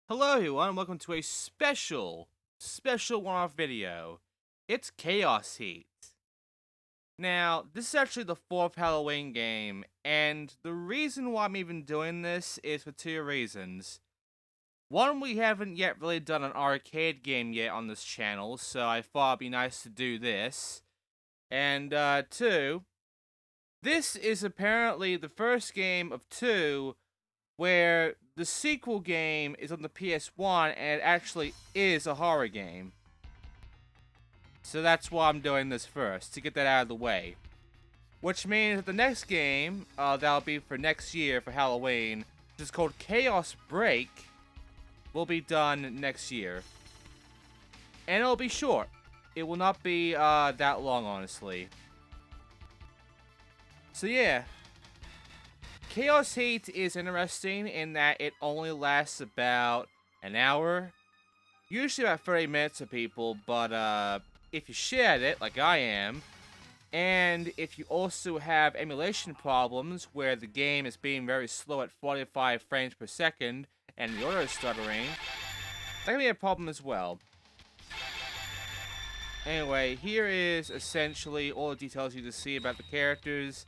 Hello everyone, welcome to a special one-off video. It's Chaos Heat. Now, this is actually the 4th Halloween game, and the reason why I'm even doing this is for two reasons. One, we haven't yet really done an arcade game yet on this channel, so I thought it'd be nice to do this. And, two, this is apparently the first game of two where the sequel game is on the PS1 and it actually is a horror game. So that's why I'm doing this first, to get that out of the way. Which means that the next game, that'll be for next year for Halloween, which is called Chaos Break, will be done next year. And it'll be short. It will not be that long, honestly. So yeah. Chaos Heat is interesting in that it only lasts about an hour. Usually about 30 minutes for people, but if you shared it, like I am, and if you also have emulation problems where the game is being very slow at 45 frames per second and the auto stuttering, that can be a problem as well. Anyway, here is essentially all the details you can see about the characters.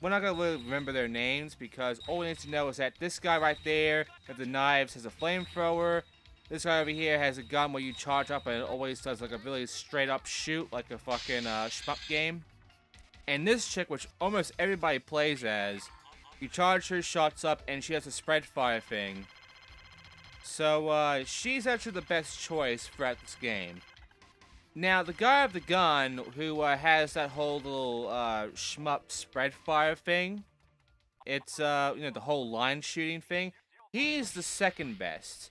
We're not going to really remember their names because all we need to know is that this guy right there with the knives has a flamethrower. This guy over here has a gun where you charge up and it always does like a really straight up shoot like a fucking shmup game. And this chick, which almost everybody plays as, you charge her shots up and she has a spread fire thing. So she's actually the best choice throughout this game. Now, the guy with the gun, who has that whole little shmup spread fire thing, it's, the whole line shooting thing, he's the second best.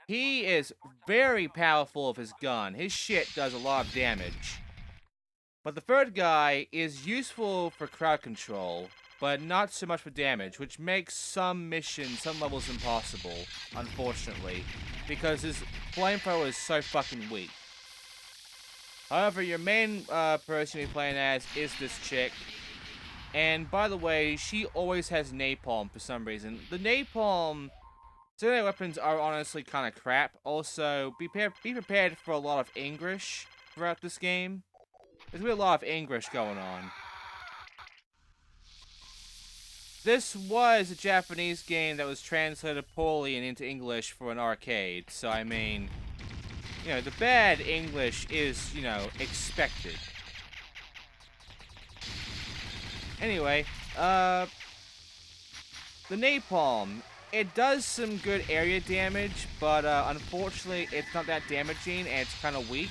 He is very powerful with his gun. His shit does a lot of damage. But the third guy is useful for crowd control, but not so much for damage, which makes some missions, some levels impossible, unfortunately, because his flamethrower is so fucking weak. However, your main person you're playing as is this chick. And by the way, she always has napalm for some reason. The napalm, secondary weapons are honestly kind of crap. Also, be prepared for a lot of English throughout this game. There's going to be a lot of English going on. This was a Japanese game that was translated poorly and into English for an arcade. So, I mean, the bad English is, expected. Anyway, the napalm, it does some good area damage, but unfortunately, it's not that damaging, and it's kind of weak.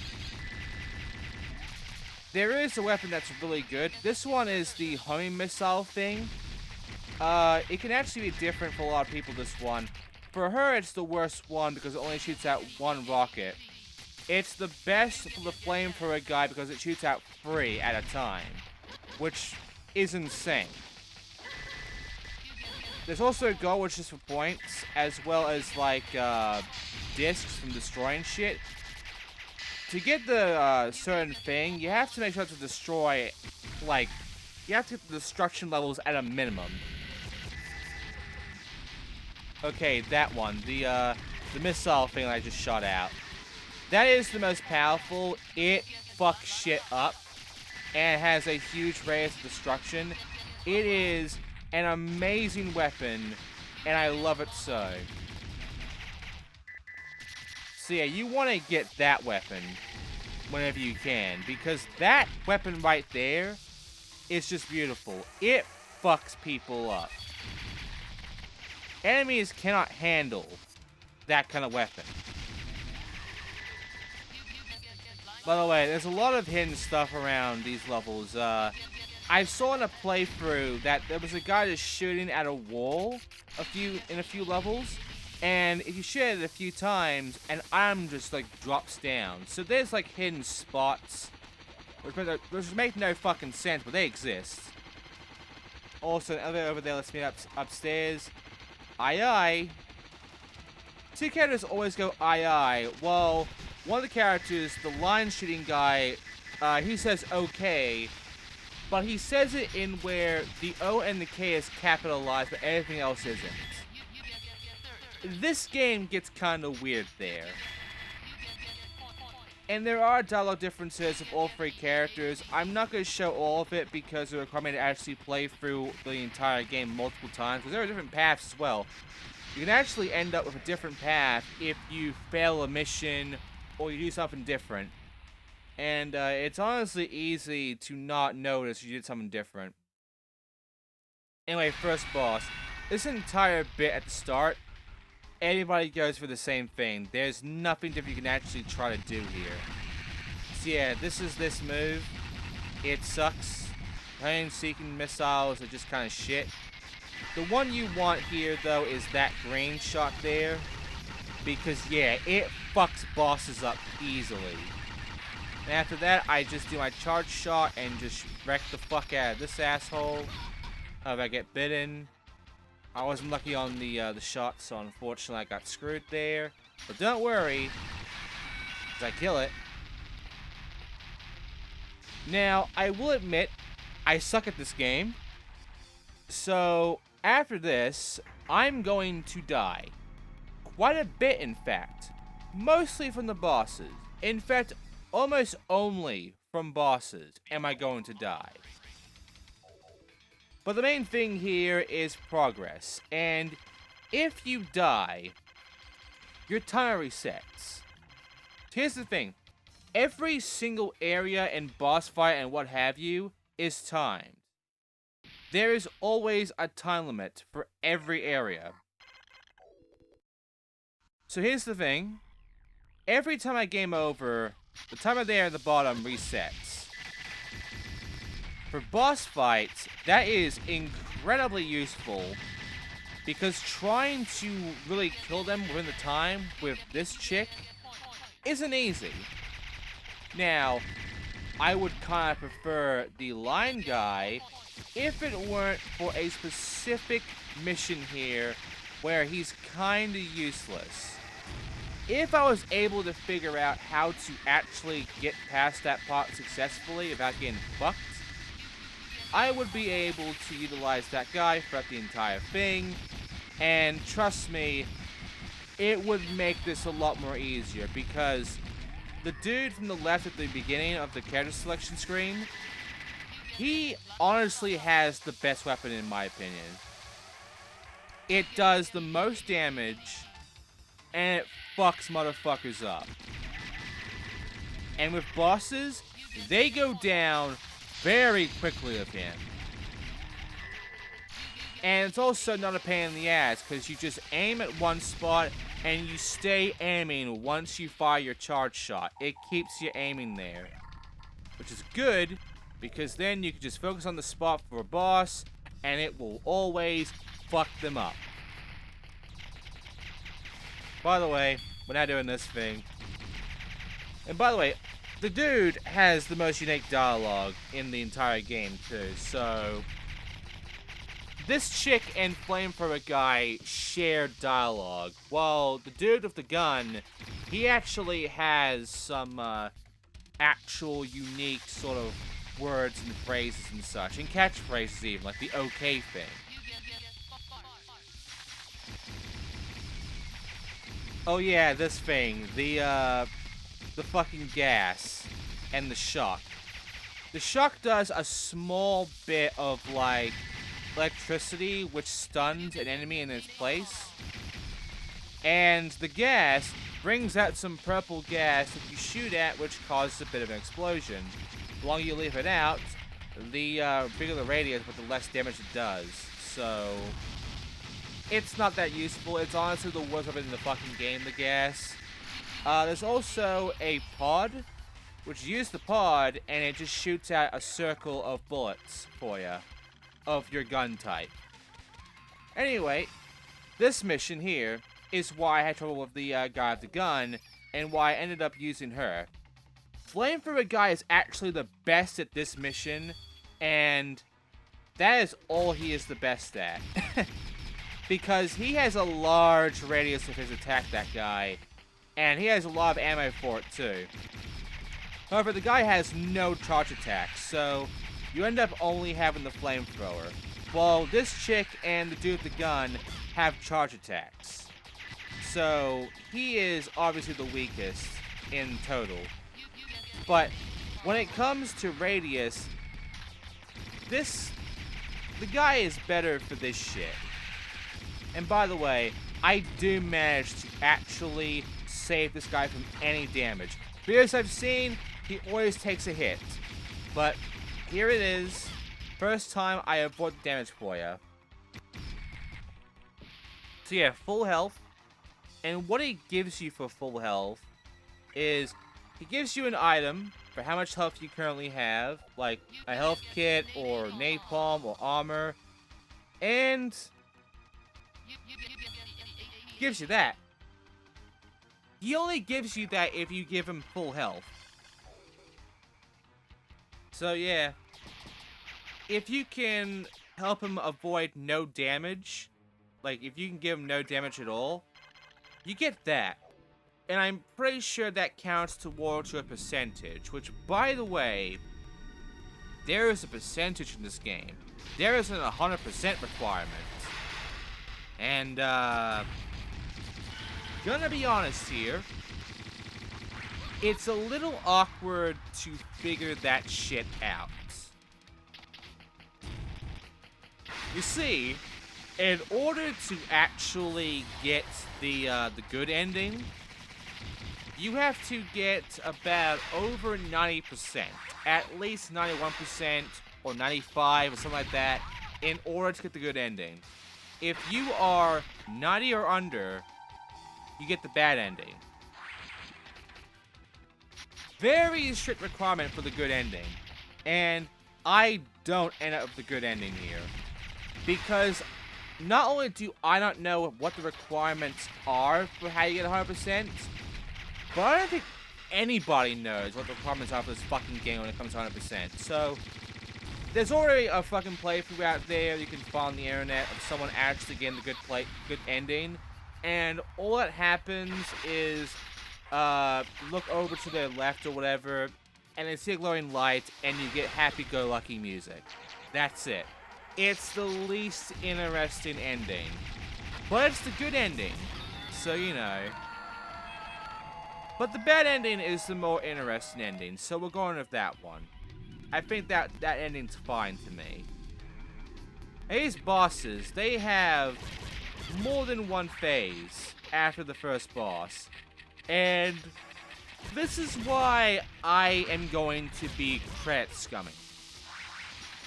There is a weapon that's really good. This one is the homing missile thing. It can actually be different for a lot of people, this one. For her, it's the worst one because it only shoots out one rocket. It's the best for the flamethrower guy because it shoots out 3 at a time, which is insane. There's also a goal which is for points, as well as like discs from destroying shit. To get the certain thing, you have to make sure to destroy, like, you have to get the destruction levels at a minimum. Okay, that one, the missile thing I just shot out. That is the most powerful. It fucks shit up and has a huge radius of destruction. It is an amazing weapon, and I love it so. So yeah, you want to get that weapon whenever you can, because that weapon right there is just beautiful. It fucks people up. Enemies cannot handle that kind of weapon. By the way, there's a lot of hidden stuff around these levels. I saw in a playthrough that there was a guy just shooting at a wall in a few levels, and if you shoot it a few times, an item just like drops down. So there's like hidden spots, which make no fucking sense, but they exist. Also, an elevator over there lets me upstairs. Aye aye. Two characters always go aye aye. Well, one of the characters, the line shooting guy, he says okay, but he says it in where the O and the K is capitalized, but everything else isn't. this game gets kind of weird there. And there are dialogue differences of all three characters. I'm not going to show all of it because it requires me to actually play through the entire game multiple times, because there are different paths as well. You can actually end up with a different path if you fail a mission or you do something different. And it's honestly easy to not notice you did something different. Anyway, first boss. This entire bit at the start, everybody goes for the same thing. There's nothing different you can actually try to do here. So yeah, this is this move. It sucks. Plane-seeking missiles are just kind of shit. The one you want here, though, is that green shot there. Because, yeah, it fucks bosses up easily. And after that, I just do my charge shot and just wreck the fuck out of this asshole. If I get bitten. I wasn't lucky on the shot, so unfortunately I got screwed there. But don't worry, because I kill it. Now, I will admit, I suck at this game. So, after this, I'm going to die. Quite a bit, in fact. Mostly from the bosses. In fact, almost only from bosses am I going to die. But the main thing here is progress, and if you die, your timer resets. Here's the thing, every single area and boss fight and what have you is timed. There is always a time limit for every area. So here's the thing, every time I game over, the timer there at the bottom resets. For boss fights, that is incredibly useful, because trying to really kill them within the time with this chick isn't easy. Now, I would kind of prefer the line guy if it weren't for a specific mission here where he's kind of useless. If I was able to figure out how to actually get past that part successfully without getting fucked, I would be able to utilize that guy throughout the entire thing, and trust me, it would make this a lot more easier, because the dude from the left at the beginning of the character selection screen, he honestly has the best weapon in my opinion. It does the most damage, and it fucks motherfuckers up. And with bosses, they go down very quickly with him. And it's also not a pain in the ass, because you just aim at one spot and you stay aiming once you fire your charge shot. It keeps you aiming there, which is good, because then you can just focus on the spot for a boss and it will always fuck them up. By the way, we're not doing this thing. And by the way, the dude has the most unique dialogue in the entire game, too, so this chick and flamethrower guy share dialogue, while the dude with the gun, he actually has some actual unique sort of words and phrases and such, and catchphrases even, like the okay thing. Oh yeah, this thing, the fucking gas and the shock. The shock does a small bit of, like, electricity which stuns an enemy in its place. And the gas brings out some purple gas that you shoot at, which causes a bit of an explosion. The longer you leave it out, the bigger the radius, but the less damage it does. So, it's not that useful. It's honestly the worst weapon in the fucking game, the gas. There's also a pod, which you use the pod, and it just shoots out a circle of bullets for you, of your gun type. Anyway, this mission here is why I had trouble with the guy with the gun, and why I ended up using her. Flamethrower guy is actually the best at this mission, and that is all he is the best at. Because he has a large radius of his attack, that guy, and he has a lot of ammo for it too. However, the guy has no charge attacks, so you end up only having the flamethrower, while this chick and the dude with the gun have charge attacks. So he is obviously the weakest in total. But when it comes to radius, the guy is better for this shit. And by the way, I do manage to actually save this guy from any damage. Because I've seen, he always takes a hit. But here it is. First time I avoid the damage for you. So yeah, full health. And what he gives you for full health is he gives you an item for how much health you currently have, like a health kit or napalm or armor, and gives you that. He only gives you that if you give him full health. So yeah, if you can help him avoid no damage, like if you can give him no damage at all, you get that. And I'm pretty sure that counts towards your percentage, which, by the way, there is a percentage in this game. There isn't a 100% requirement. And, gonna be honest here, it's a little awkward to figure that shit out. You see, in order to actually get the good ending, you have to get about over 90%, at least 91% or 95 or something like that, in order to get the good ending. If you are 90 or under, you get the bad ending. Very strict requirement for the good ending. And I don't end up with the good ending here. Because not only do I not know what the requirements are for how you get 100%, but I don't think anybody knows what the requirements are for this fucking game when it comes to 100%. So, there's already a fucking playthrough out there you can find on the internet of someone actually getting the good ending. And all that happens is, look over to their left or whatever, and they see a glowing light, and you get happy-go-lucky music. That's it. It's the least interesting ending. But it's the good ending. So, you know. But the bad ending is the more interesting ending, so we're going with that one. I think that ending's fine to me. These bosses, they have more than one phase after the first boss. And this is why I am going to be credit scumming.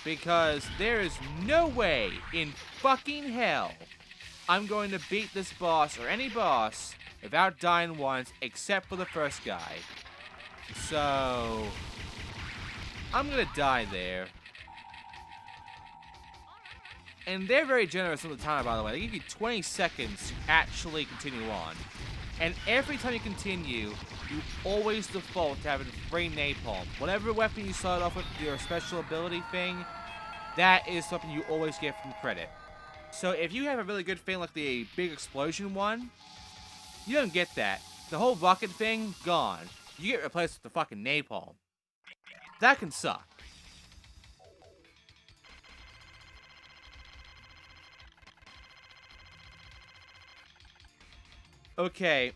Because there is no way in fucking hell I'm going to beat this boss or any boss without dying once, except for the first guy. So, I'm gonna die there. And they're very generous with the time, by the way. They give you 20 seconds to actually continue on. And every time you continue, you always default to having free napalm. Whatever weapon you start off with, your special ability thing, that is something you always get from credit. So if you have a really good thing like the big explosion one, you don't get that. The whole rocket thing, gone. You get replaced with the fucking napalm. That can suck. Okay,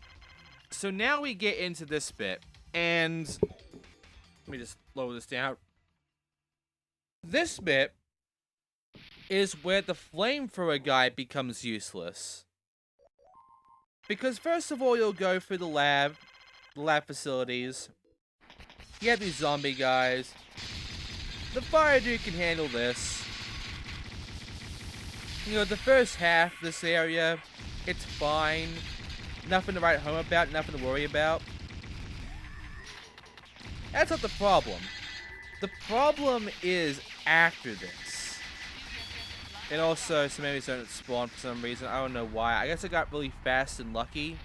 so now we get into this bit, and let me just lower this down. This bit is where the flamethrower guy becomes useless. Because first of all, you'll go through the lab facilities. You have these zombie guys. The fire dude can handle this. You know, the first half of this area, it's fine. Nothing to write home about, nothing to worry about. That's not the problem. The problem is after this. And also, some enemies don't spawn for some reason. I don't know why. I guess I got really fast and lucky.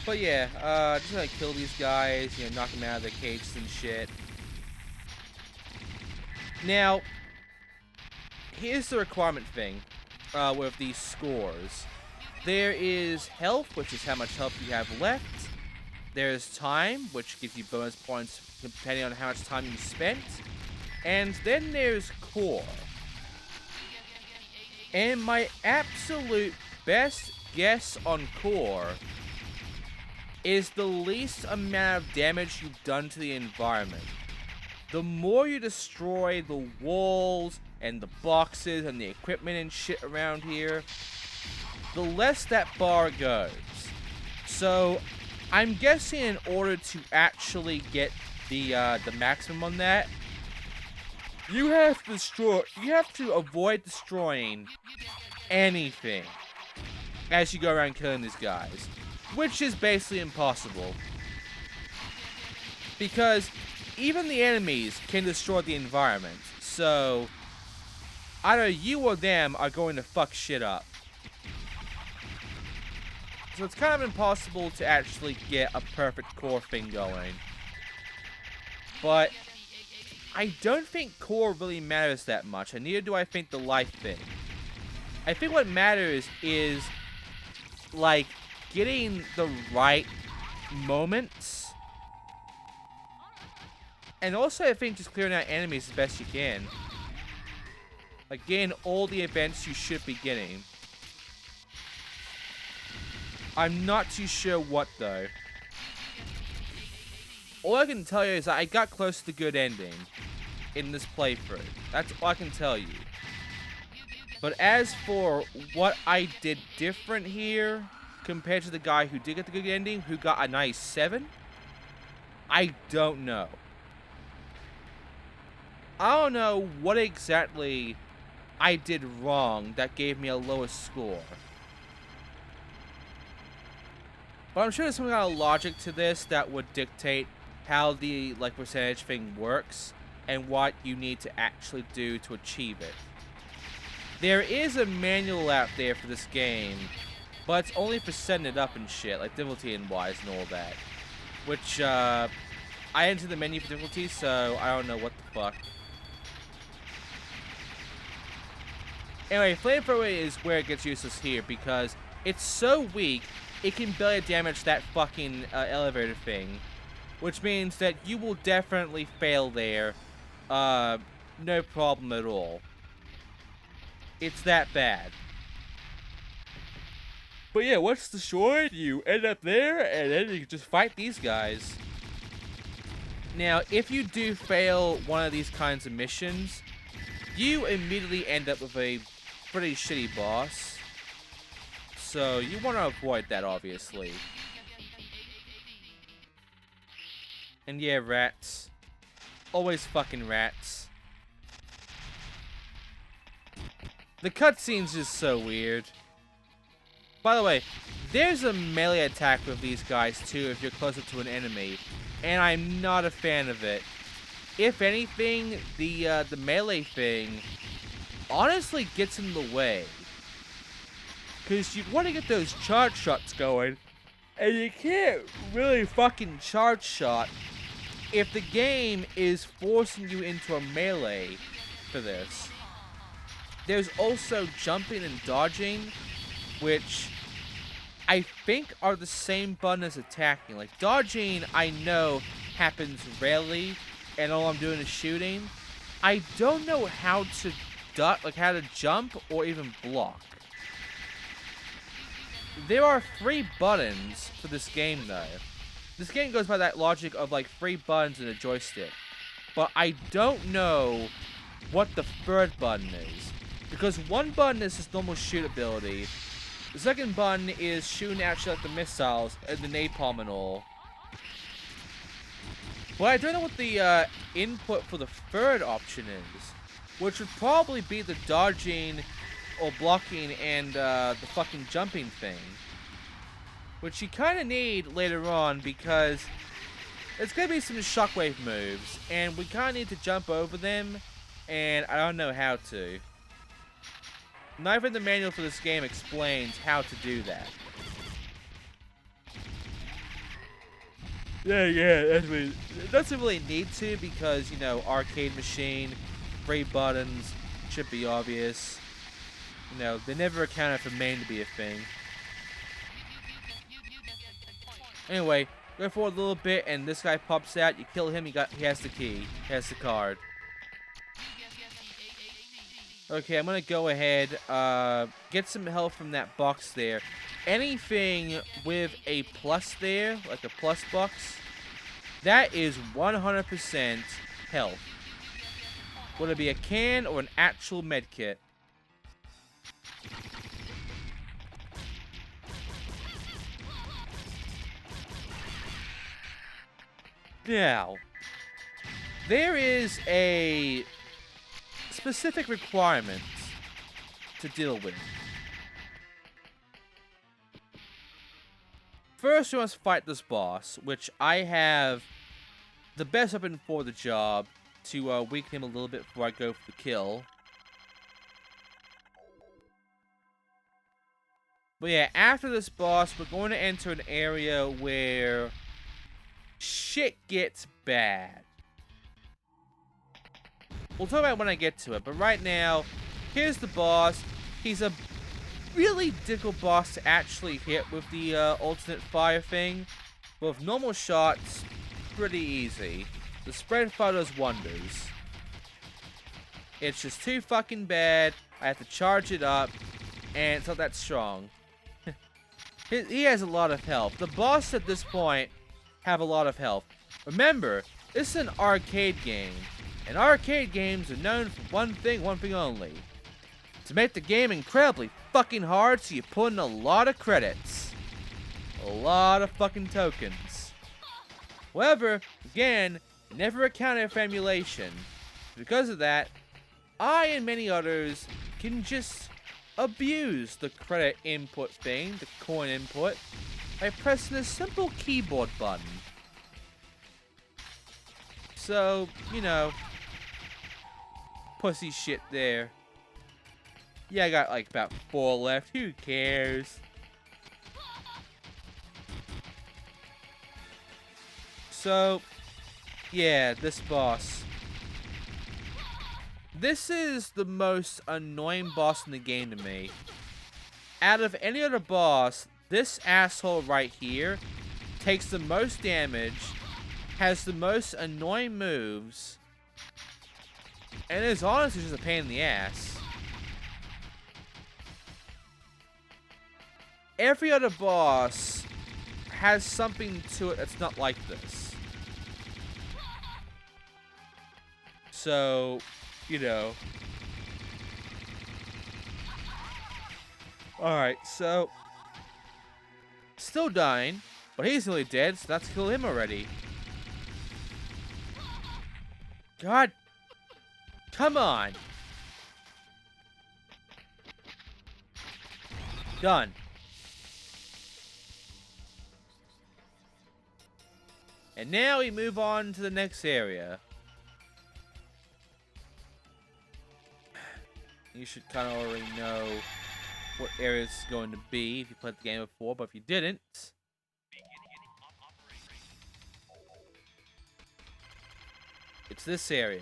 But yeah, just gonna kill these guys, you know, knock them out of their cages and shit. Now, here's the requirement thing with these scores. There is health, which is how much health you have left. There's time, which gives you bonus points depending on how much time you spent. And then there's core. And my absolute best guess on core is the least amount of damage you've done to the environment. The more you destroy the walls and the boxes and the equipment and shit around here, the less that bar goes. So, I'm guessing in order to actually get the maximum on that, you have to avoid destroying anything as you go around killing these guys, which is basically impossible. Because even the enemies can destroy the environment, so either you or them are going to fuck shit up. So it's kind of impossible to actually get a perfect core thing going. But I don't think core really matters that much, and neither do I think the life thing. I think what matters is, like, getting the right moments. And also, I think just clearing out enemies as best you can. Like, getting all the events you should be getting. I'm not too sure what, though. All I can tell you is that I got close to the good ending in this playthrough. That's all I can tell you. But as for what I did different here, compared to the guy who did get the good ending, who got a nice 7, I don't know. I don't know what exactly I did wrong that gave me a lower score. But I'm sure there's some kind of logic to this that would dictate how the, like, percentage thing works and what you need to actually do to achieve it. There is a manual out there for this game, but it's only for setting it up and shit, like difficulty and wise and all that. Which, I entered the menu for difficulty, so I don't know what the fuck. Anyway, Flamethrower is where it gets useless here, because it's so weak, it can barely damage that fucking elevator thing. Which means that you will definitely fail there, no problem at all. It's that bad. But yeah, once destroyed, you end up there, and then you can just fight these guys. Now, if you do fail one of these kinds of missions, you immediately end up with a pretty shitty boss. So, you want to avoid that, obviously. And yeah, rats. Always fucking rats. The cutscene's just so weird. By the way, there's a melee attack with these guys too if you're closer to an enemy, and I'm not a fan of it. If anything, the melee thing honestly gets in the way. Because you want to get those charge shots going, and you can't really fucking charge shot if the game is forcing you into a melee for this. There's also jumping and dodging, which I think are the same button as attacking. Like, dodging, I know, happens rarely, and all I'm doing is shooting. I don't know how to duck, like how to jump or even block. There are 3 buttons for this game, though. This game goes by that logic of, like, 3 buttons and a joystick. But I don't know what the 3rd button is. Because 1 button is just normal shoot ability. The 2nd button is shooting out shit like the missiles and the napalm and all. But I don't know what the input for the 3rd option is. Which would probably be the dodging or blocking and the fucking jumping thing. Which you kind of need later on because it's going to be some shockwave moves. And we kind of need to jump over them. And I don't know how to. Not even the manual for this game explains how to do that. Yeah, it doesn't really need to because, you know, arcade machine, 3 buttons, should be obvious. You know, they never accounted for MAME to be a thing. Anyway, go forward a little bit and this guy pops out, you kill him, he has the key, he has the card. Okay, I'm gonna go ahead, get some help from that box there. Anything with a plus there, like a plus box, that is 100% health. Would it be a can or an actual med kit? Now, there is a specific requirement to deal with. First, we must fight this boss, which I have the best weapon for the job to weaken him a little bit before I go for the kill. But yeah, after this boss, we're going to enter an area where shit gets bad. We'll talk about it when I get to it, but right now, here's the boss. He's a really difficult boss to actually hit with the alternate fire thing. But with normal shots, pretty easy. The spread fire does wonders. It's just too fucking bad. I have to charge it up, and it's not that strong. He has a lot of health. The boss at this point have a lot of health. Remember, this is an arcade game. And arcade games are known for one thing only. To make the game incredibly fucking hard, so you put in a lot of credits. A lot of fucking tokens. However, again, it never accounted for emulation. Because of that, I and many others can just abuse the credit input thing, the coin input, by pressing a simple keyboard button. So, you know, pussy shit there. Yeah, I got like about 4 left. Who cares? So, yeah, this boss. This is the most annoying boss in the game to me. Out of any other boss, this asshole right here takes the most damage, has the most annoying moves, and is honestly just a pain in the ass. Every other boss has something to it that's not like this. So, you know. Alright, so. Still dying, but he's nearly dead, so let's kill him already. God. Come on. Done. And now we move on to the next area. You should kind of already know what area it's going to be if you played the game before, but if you didn't, it's this area.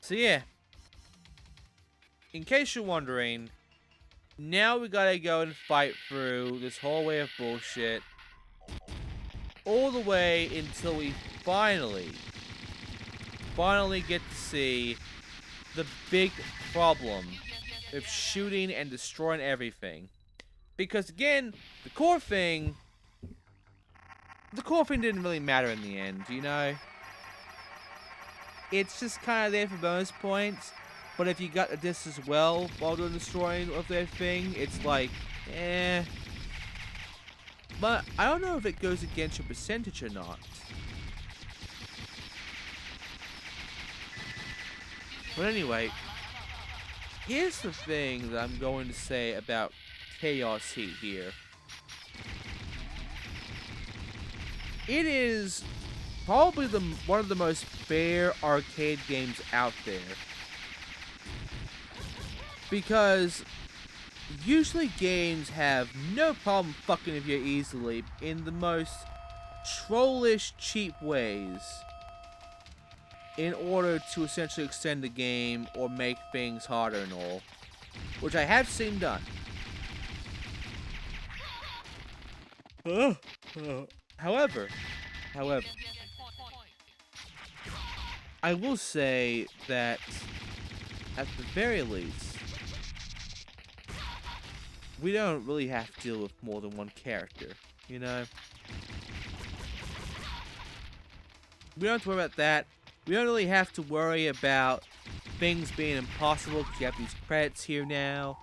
So yeah, in case you're wondering, now we gotta go and fight through this hallway of bullshit all the way until we finally get to see the big problem of shooting and destroying everything. Because again, the core thing didn't really matter in the end, you know? It's just kind of there for bonus points, but if you got this as well while doing destroying of that thing, it's like, eh. But I don't know if it goes against your percentage or not. But anyway, here's the thing that I'm going to say about Chaos Heat here. It is probably one of the most fair arcade games out there. Because usually games have no problem fucking with you easily in the most trollish, cheap ways in order to essentially extend the game or make things harder and all, which I have seen done. However, I will say that, at the very least, we don't really have to deal with more than one character, you know? We don't have to worry about that. We don't really have to worry about things being impossible because you have these credits here now.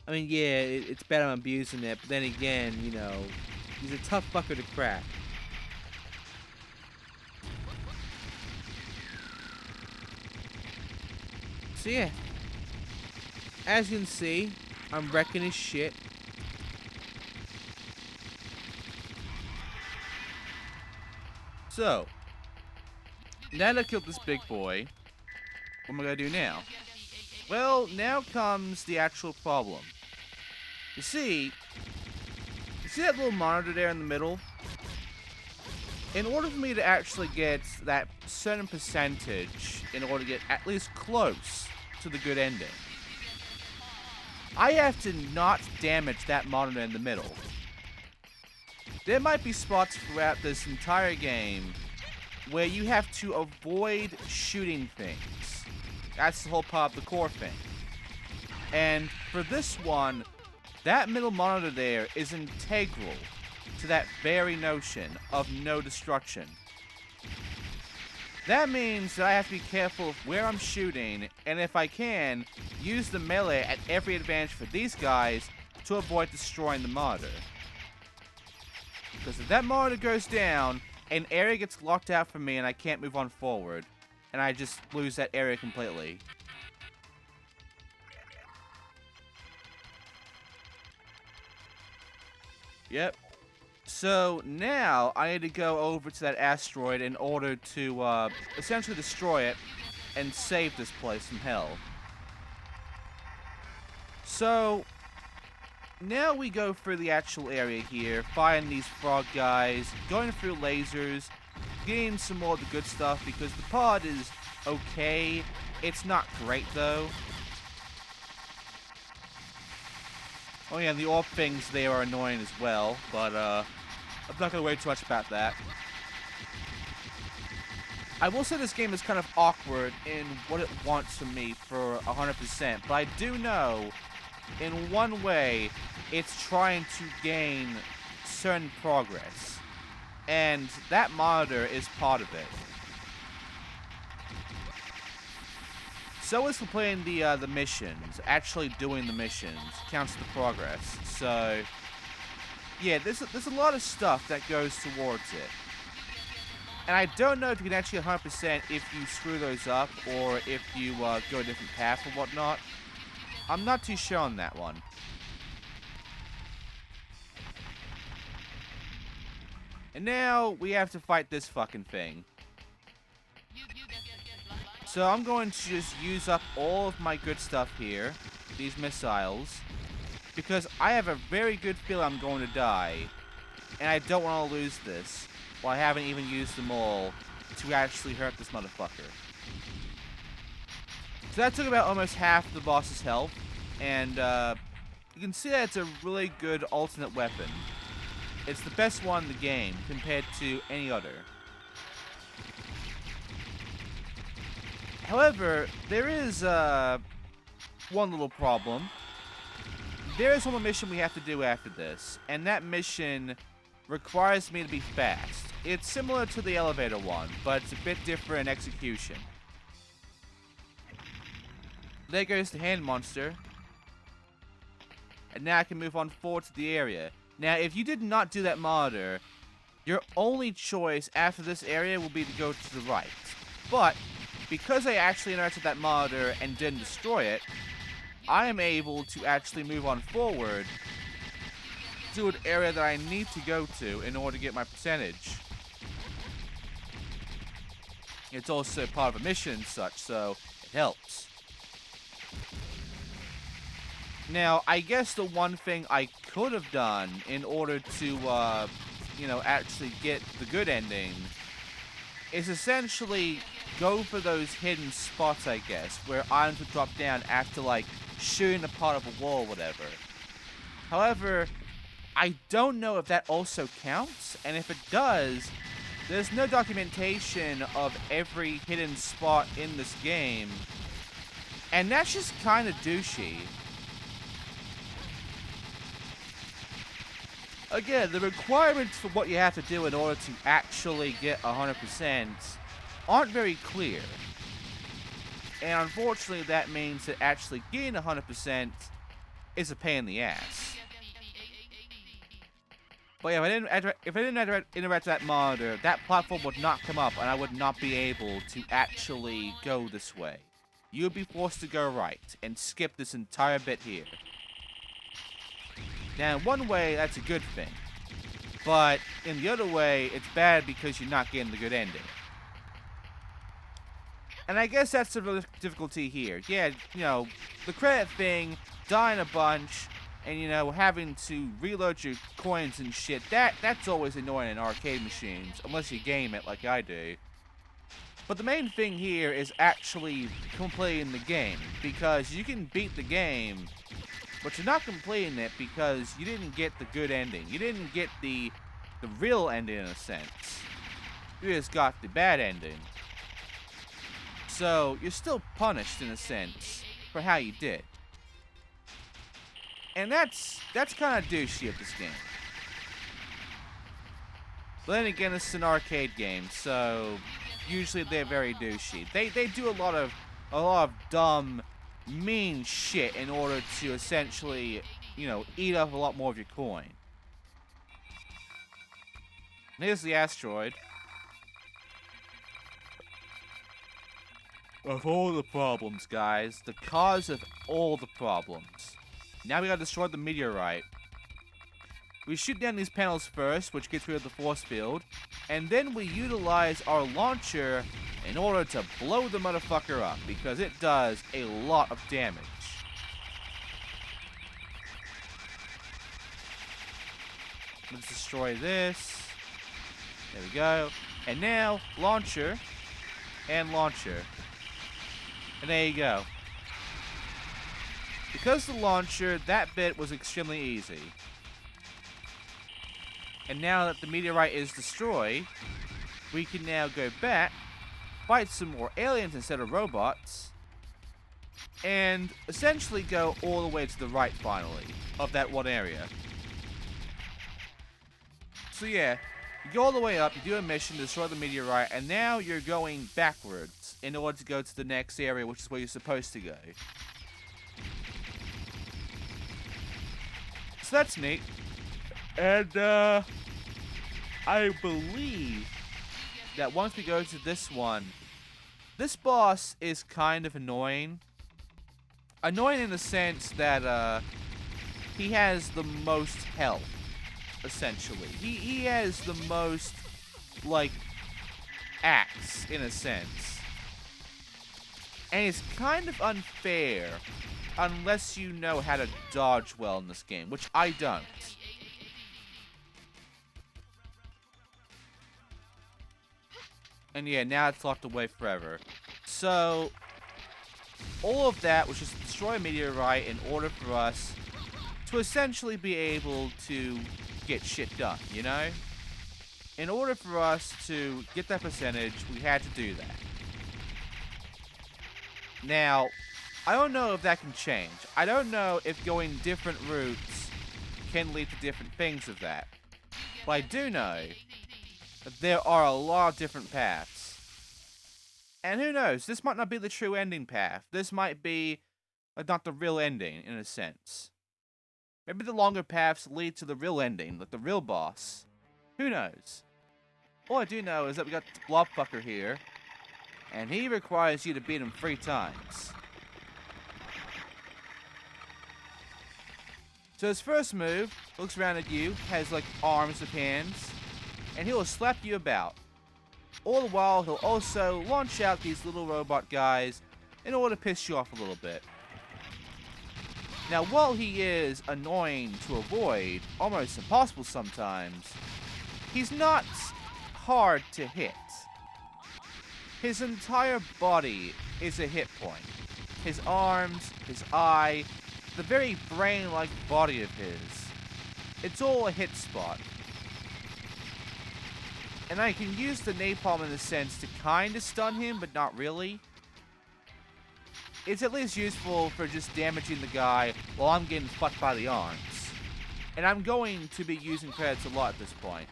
I mean, yeah, it's bad I'm abusing it, but then again, you know, he's a tough fucker to crack. So yeah, as you can see, I'm wrecking his shit. So, now that I killed this big boy, what am I gonna do now? Well, now comes the actual problem. You see that little monitor there in the middle? In order for me to actually get that certain percentage, in order to get at least close to the good ending, I have to not damage that monitor in the middle. There might be spots throughout this entire game where you have to avoid shooting things. That's the whole part of the core thing. And for this one, that middle monitor there is integral to that very notion of no destruction. That means that I have to be careful of where I'm shooting, and if I can, use the melee at every advantage for these guys to avoid destroying the monitor. Because if that monitor goes down, an area gets locked out for me and I can't move on forward, and I just lose that area completely. Yep. So now I need to go over to that asteroid in order to essentially destroy it and save this place from hell. So now we go through the actual area here, fighting these frog guys, going through lasers, getting some more of the good stuff because the pod is okay. It's not great though. Oh yeah, and the orb things there are annoying as well, but I'm not gonna worry too much about that. I will say this game is kind of awkward in what it wants from me for 100%, but I do know, in one way, it's trying to gain certain progress. And that monitor is part of it. So is completing the missions, actually doing the missions, counts the progress. So, yeah, there's a lot of stuff that goes towards it. And I don't know if you can actually 100% if you screw those up or if you go a different path or whatnot. I'm not too sure on that one. And now we have to fight this fucking thing. So I'm going to just use up all of my good stuff here, these missiles, because I have a very good feeling I'm going to die, and I don't want to lose this, while I haven't even used them all to actually hurt this motherfucker. So that took about almost half the boss's health, and you can see that it's a really good alternate weapon. It's the best one in the game compared to any other. However, there is one little problem. There is one more mission we have to do after this, and that mission requires me to be fast. It's similar to the elevator one, but it's a bit different in execution. There goes the hand monster. And now I can move on forward to the area. Now, if you did not do that monitor, your only choice after this area will be to go to the right. But because I actually interacted that monitor and didn't destroy it, I am able to actually move on forward to an area that I need to go to in order to get my percentage. It's also part of a mission and such, so it helps. Now, I guess the one thing I could have done in order to, you know, actually get the good ending is essentially go for those hidden spots, I guess, where items would drop down after, like, shooting a part of a wall or whatever. However, I don't know if that also counts, and if it does, there's no documentation of every hidden spot in this game, and that's just kind of douchey. Again, the requirements for what you have to do in order to actually get 100% aren't very clear. And unfortunately, that means that actually getting 100% is a pain in the ass. But yeah, if I didn't interact with that monitor, that platform would not come up and I would not be able to actually go this way. You would be forced to go right and skip this entire bit here. Now, in one way, that's a good thing. But in the other way, it's bad because you're not getting the good ending. And I guess that's the real difficulty here. Yeah, you know, the credit thing, dying a bunch, and, you know, having to reload your coins and shit, that's always annoying in arcade machines, unless you game it like I do. But the main thing here is actually completing the game, because you can beat the game, but you're not completing it because you didn't get the good ending. You didn't get the real ending in a sense. You just got the bad ending. So, you're still punished in a sense for how you did. And that's kind of douchey of this game. But then again, it's an arcade game, so usually they're very douchey. They do a lot of dumb, mean shit in order to essentially, you know, eat up a lot more of your coin. And here's the asteroid. Of all the problems, guys, the cause of all the problems. Now we gotta destroy the meteorite. We shoot down these panels first, which gets rid of the force field, and then we utilize our launcher in order to blow the motherfucker up, because it does a lot of damage. Let's destroy this. There we go. And now, launcher, and launcher. And there you go. Because the launcher, that bit was extremely easy. And now that the meteorite is destroyed, we can now go back, fight some more aliens instead of robots, and essentially go all the way to the right, finally, of that one area. So yeah, you go all the way up, you do a mission to destroy the meteorite, and now you're going backwards in order to go to the next area, which is where you're supposed to go. So that's neat. And, I believe that once we go to this one, this boss is kind of annoying. Annoying in the sense that, he has the most health, essentially. He has the most, like, axe, in a sense. And it's kind of unfair unless you know how to dodge well in this game, which I don't. And yeah, now it's locked away forever. So, all of that was just destroy a meteorite in order for us to essentially be able to get shit done, you know? In order for us to get that percentage, we had to do that. Now, I don't know if that can change. I don't know if going different routes can lead to different things of that. But I do know that there are a lot of different paths. And who knows, this might not be the true ending path. This might be not the real ending, in a sense. Maybe the longer paths lead to the real ending, like the real boss. Who knows? All I do know is that we got the blob fucker here, and he requires you to beat him 3 times. So his first move, looks around at you, has like arms with hands, and he'll slap you about. All the while, he'll also launch out these little robot guys in order to piss you off a little bit. Now, while he is annoying to avoid, almost impossible sometimes, he's not hard to hit. His entire body is a hit point. His arms, his eye, the very brain-like body of his. It's all a hit spot. And I can use the napalm in a sense to kind of stun him, but not really. It's at least useful for just damaging the guy while I'm getting fucked by the arms. And I'm going to be using credits a lot at this point.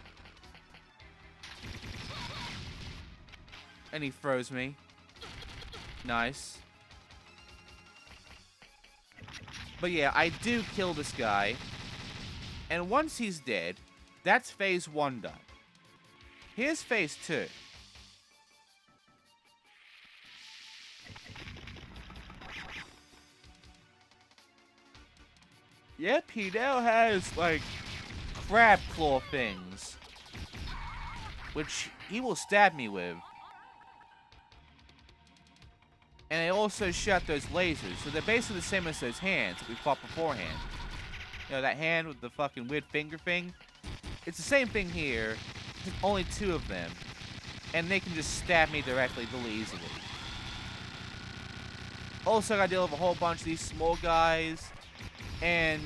And he froze me. Nice. But yeah, I do kill this guy. And once he's dead, that's phase 1 done. Here's phase 2. Yep, he now has, like, crab claw things. Which he will stab me with. And they also shot those lasers, so they're basically the same as those hands that we fought beforehand. You know, that hand with the fucking weird finger thing? It's the same thing here, just only 2 of them. And they can just stab me directly really easily. Also, I gotta deal with a whole bunch of these small guys. And,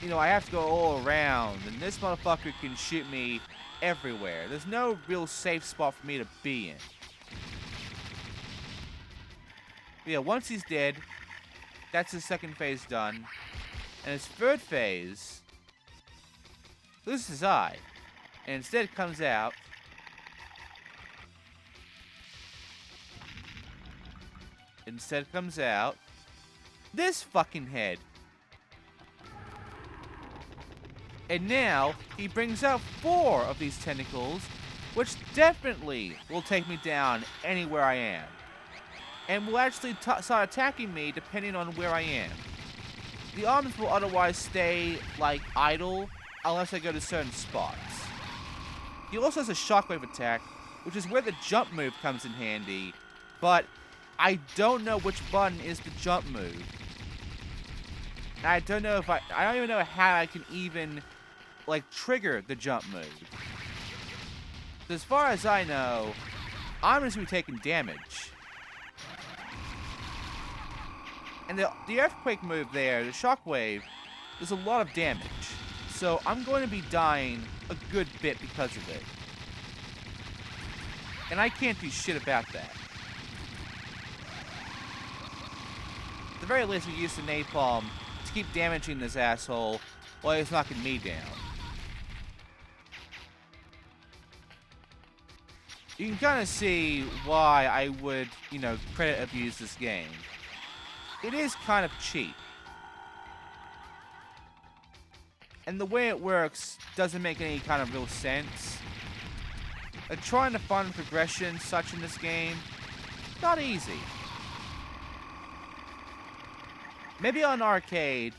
you know, I have to go all around. And this motherfucker can shoot me everywhere. There's no real safe spot for me to be in. But yeah, once he's dead, that's his second phase done. And his third phase loses his eye. And instead comes out. Instead comes out this fucking head. And now he brings out 4 of these tentacles, which definitely will take me down anywhere I am. And will actually start attacking me depending on where I am. The arms will otherwise stay, like, idle unless I go to certain spots. He also has a shockwave attack, which is where the jump move comes in handy, but I don't know which button is the jump move. And I don't know if I don't even know how I can even, like, trigger the jump move. So as far as I know, I'm just going to be taking damage. And the earthquake move there, the shockwave, does a lot of damage. So I'm going to be dying a good bit because of it. And I can't do shit about that. At the very least, we use the napalm to keep damaging this asshole while he's knocking me down. You can kind of see why I would, you know, credit abuse this game. It is kind of cheap. And the way it works doesn't make any kind of real sense. Like, trying to find progression such in this game, not easy. Maybe on arcade,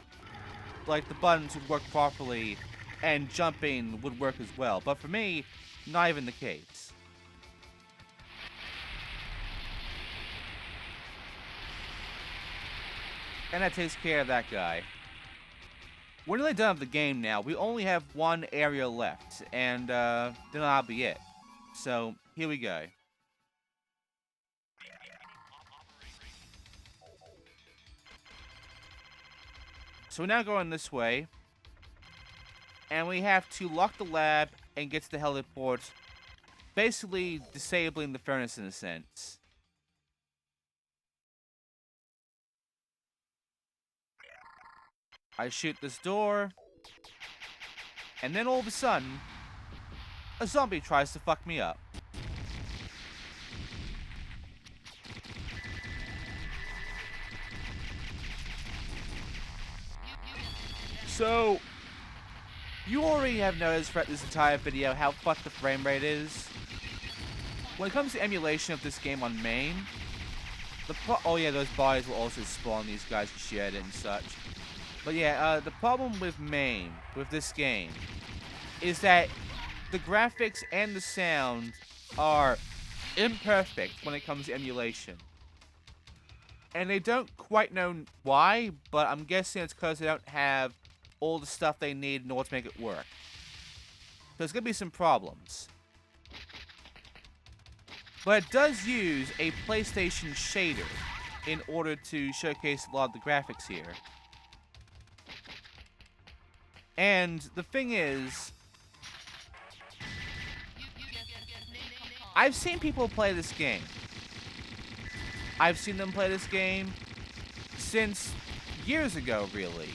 like, the buttons would work properly and jumping would work as well. But for me, not even the case. And that takes care of that guy. We're nearly done with the game now. We only have 1 area left, and then that'll be it. So, here we go. So we're now going this way. And we have to lock the lab and get to the heliport, basically disabling the furnace in a sense. I shoot this door, and then all of a sudden, a zombie tries to fuck me up. So, you already have noticed throughout this entire video how fucked the frame rate is. When it comes to emulation of this game on MAME, oh yeah, those bodies will also spawn these guys and shit and such. But yeah, the problem with MAME, with this game, is that the graphics and the sound are imperfect when it comes to emulation. And they don't quite know why, but I'm guessing it's because they don't have all the stuff they need in order to make it work. So there's going to be some problems. But it does use a PlayStation shader in order to showcase a lot of the graphics here. And the thing is, I've seen people play this game. I've seen them play this game since years ago, really.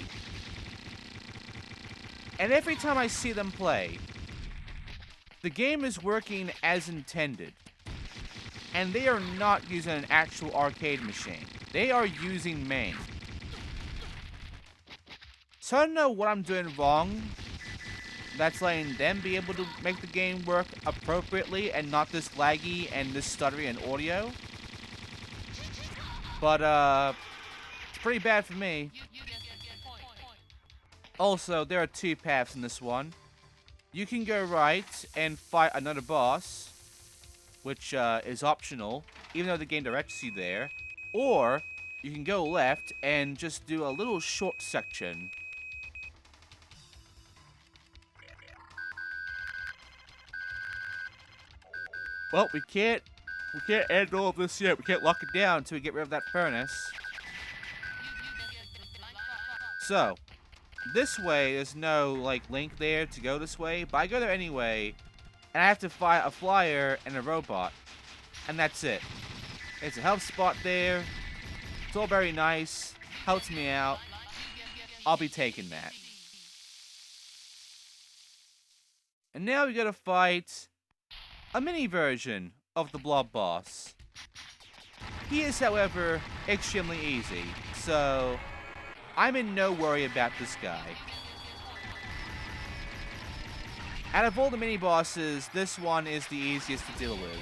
And every time I see them play, the game is working as intended. And they are not using an actual arcade machine. They are using MAME. So I don't know what I'm doing wrong that's letting them be able to make the game work appropriately and not this laggy and this stuttery in audio. But, it's pretty bad for me. Also, there are two paths in this one. You can go right and fight another boss, which is optional, even though the game directs you there. Or, you can go left and just do a little short section. Well, we can't end all of this yet. We can't lock it down until we get rid of that furnace. So, this way, there's no, like, link there to go this way, but I go there anyway, and I have to fight a flyer and a robot, and that's it. It's a health spot there. It's all very nice. Helps me out. I'll be taking that. And now we gotta fight a mini version of the Blob boss. He is, however, extremely easy, so I'm in no worry about this guy. Out of all the mini bosses, this one is the easiest to deal with.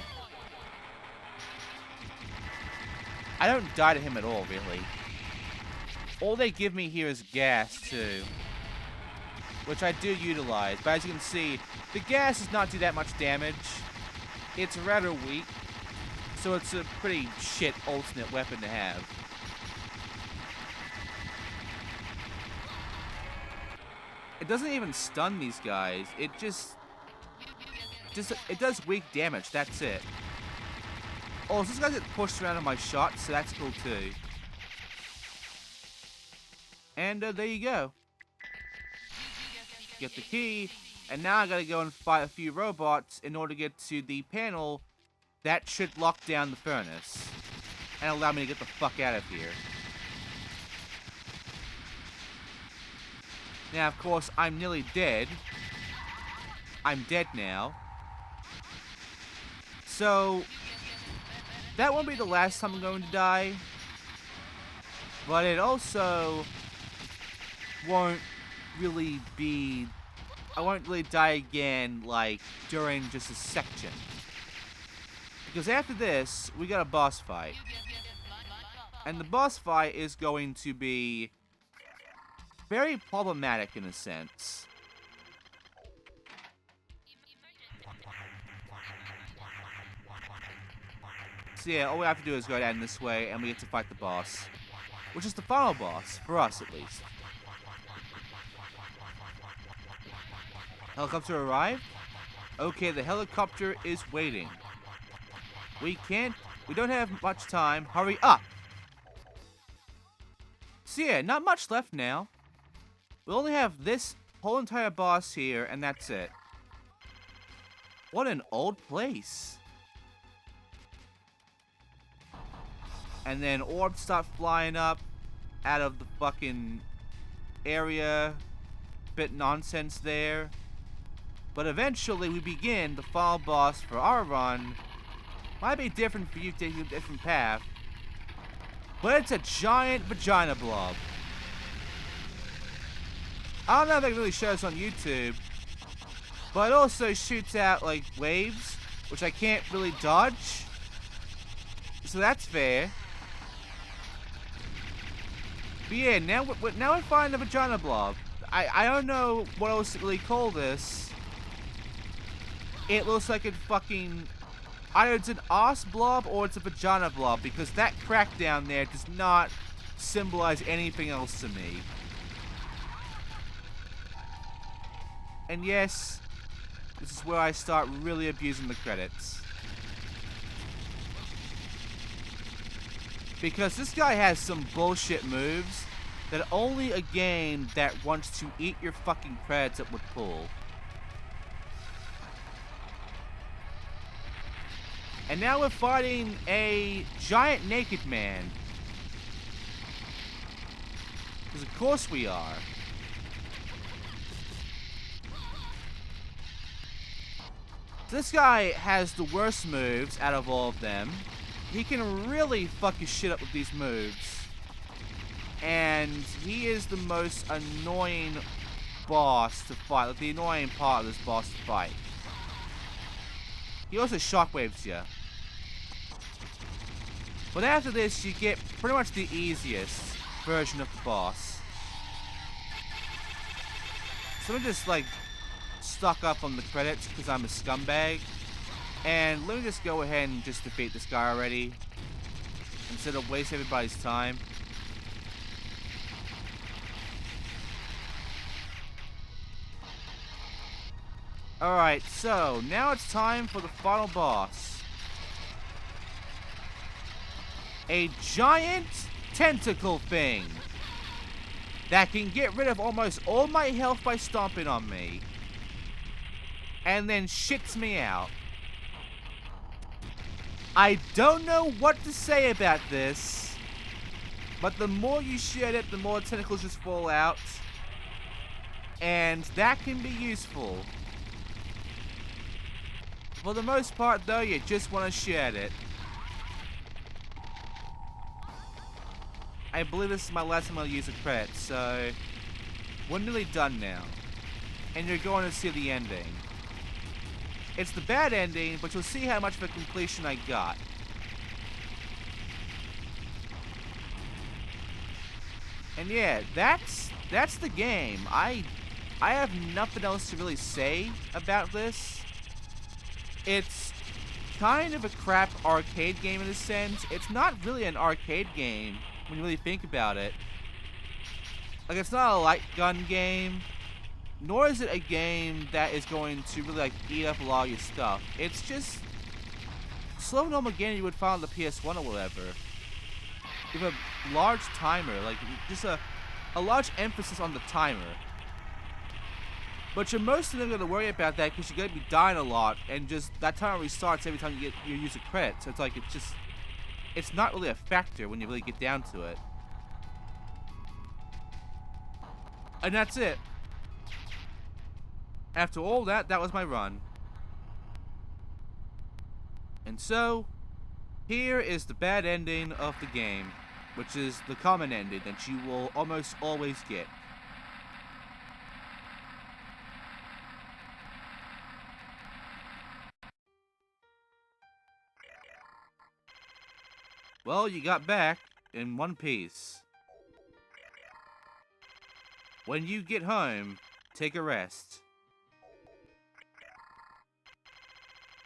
I don't die to him at all, really. All they give me here is gas, too, which I do utilize, but as you can see, the gas does not do that much damage. It's rather weak, so it's a pretty shit alternate weapon to have. It doesn't even stun these guys. It it does weak damage. That's it. Oh, so this guy gets pushed around on my shot, so that's cool too. And there you go. Get the key, and now I gotta go and fight a few robots in order to get to the panel that should lock down the furnace and allow me to get the fuck out of here. Now, of course, I'm nearly dead. I'm dead now. So, that won't be the last time I'm going to die. But it also won't really be... I won't really die again, like, during just a section. Because after this, we got a boss fight. And the boss fight is going to be very problematic in a sense. So yeah, all we have to do is go down this way and we get to fight the boss. Which is the final boss, for us at least. Helicopter arrived? Okay, the helicopter is waiting. We don't have much time. Hurry up! So yeah, not much left now. We only have this whole entire boss here, and that's it. What an old place. And then orbs start flying up out of the fucking area. Bit nonsense there. But eventually we begin the final boss for our run. Might be different for you taking a different path. But it's a giant vagina blob. I don't know if I can really show this on YouTube. But it also shoots out, like, waves, which I can't really dodge. So that's fair. But yeah, now we're finding the vagina blob. I don't know what else to really call this. It looks like it fucking... either it's an ass blob or it's a vagina blob, because that crack down there does not symbolize anything else to me. And yes, this is where I start really abusing the credits. Because this guy has some bullshit moves that only a game that wants to eat your fucking credits would pull. And now we're fighting a giant naked man. Because of course we are. This guy has the worst moves out of all of them. He can really fuck your shit up with these moves. And he is the most annoying boss to fight. Like the annoying part of this boss to fight. He also shockwaves you. But after this, you get pretty much the easiest version of the boss. So let me just like stock up on the credits because I'm a scumbag. And let me just go ahead and just defeat this guy already. Instead of waste everybody's time. Alright, so now it's time for the final boss. A giant tentacle thing that can get rid of almost all my health by stomping on me. And then shits me out. I don't know what to say about this, but the more you shoot it, the more tentacles just fall out. And that can be useful. For the most part, though, you just want to shoot at it. I believe this is my last time I'll use a credit, so we're nearly done now. And you're going to see the ending. It's the bad ending, but you'll see how much of a completion I got. And yeah, that's the game. I have nothing else to really say about this. It's kind of a crap arcade game in a sense. It's not really an arcade game when you really think about it. Like, it's not a light gun game, nor is it a game that is going to really like eat up a lot of your stuff. It's just slow normal game you would find on the PS1 or whatever. With a large timer, like just a large emphasis on the timer. But you're mostly not going to worry about that because you're going to be dying a lot, and just that timer restarts every time you use a credit. So it's like it's not really a factor when you really get down to it. And that's it. After all that, that was my run. And so, here is the bad ending of the game, which is the common ending that you will almost always get. Well, you got back in one piece. When you get home, take a rest.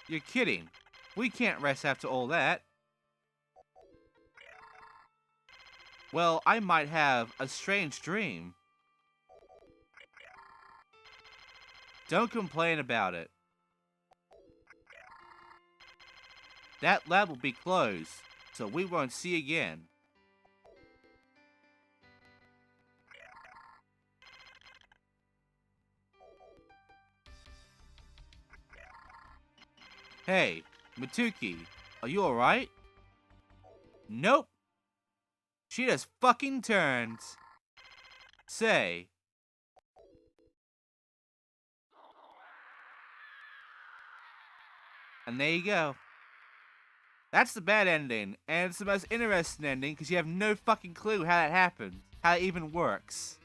You're kidding. We can't rest after all that. Well, I might have a strange dream. Don't complain about it. That lab will be closed, so we won't see again. Hey, Matuki, are you alright? Nope. She just fucking turns. Say. And there you go. That's the bad ending, and it's the most interesting ending because you have no fucking clue how that happened, how it even works.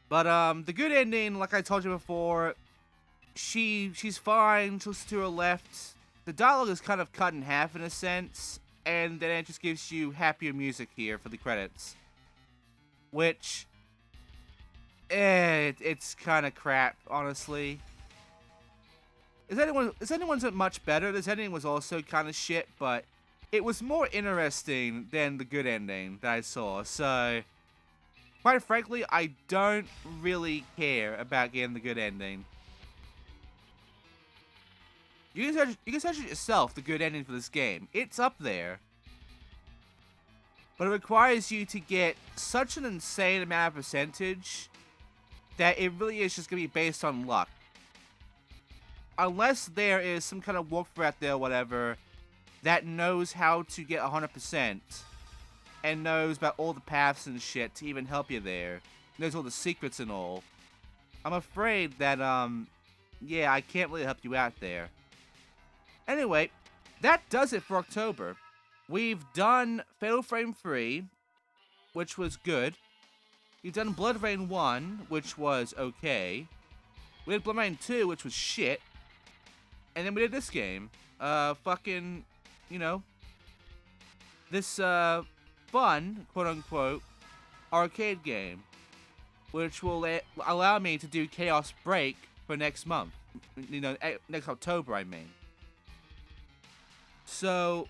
But the good ending, like I told you before, she's fine, she's to her left. The dialogue is kind of cut in half in a sense, and then it just gives you happier music here for the credits. Which, it's kind of crap, honestly. Is anyone's much better? This ending was also kind of shit, but it was more interesting than the good ending that I saw. So, quite frankly, I don't really care about getting the good ending. You can search it yourself, the good ending for this game. It's up there. But it requires you to get such an insane amount of percentage that it really is just going to be based on luck. unless there is some kind of walkthrough out there or whatever that knows how to get 100% and knows about all the paths and shit to even help you there, knows all the secrets and all, I'm afraid that, yeah, I can't really help you out there. Anyway, that does it for October. We've done Fatal Frame 3, which was good. We've done Blood Rain 1, which was okay. We did Blood Rain 2, which was shit. And then we did this game. Fucking, you know, this, fun, quote-unquote, arcade game, which will allow me to do Chaos Break for next month. You know, next October, I mean. So,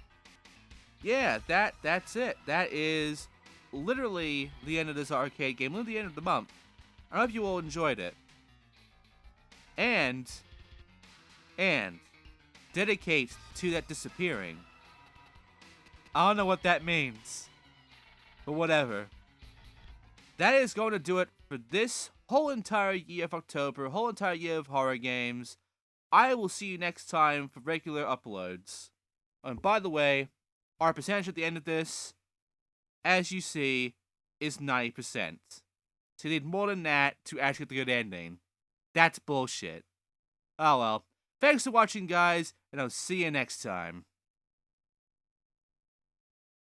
yeah, that's it. That is literally the end of this arcade game, literally the end of the month. I hope you all enjoyed it. And dedicate to that disappearing. I don't know what that means, but whatever. That is going to do it for this whole entire year of October, whole entire year of horror games. I will see you next time for regular uploads. And by the way, our percentage at the end of this, as you see, is 90%. So you need more than that to actually get the good ending. That's bullshit. Oh well. Thanks for watching, guys, and I'll see you next time.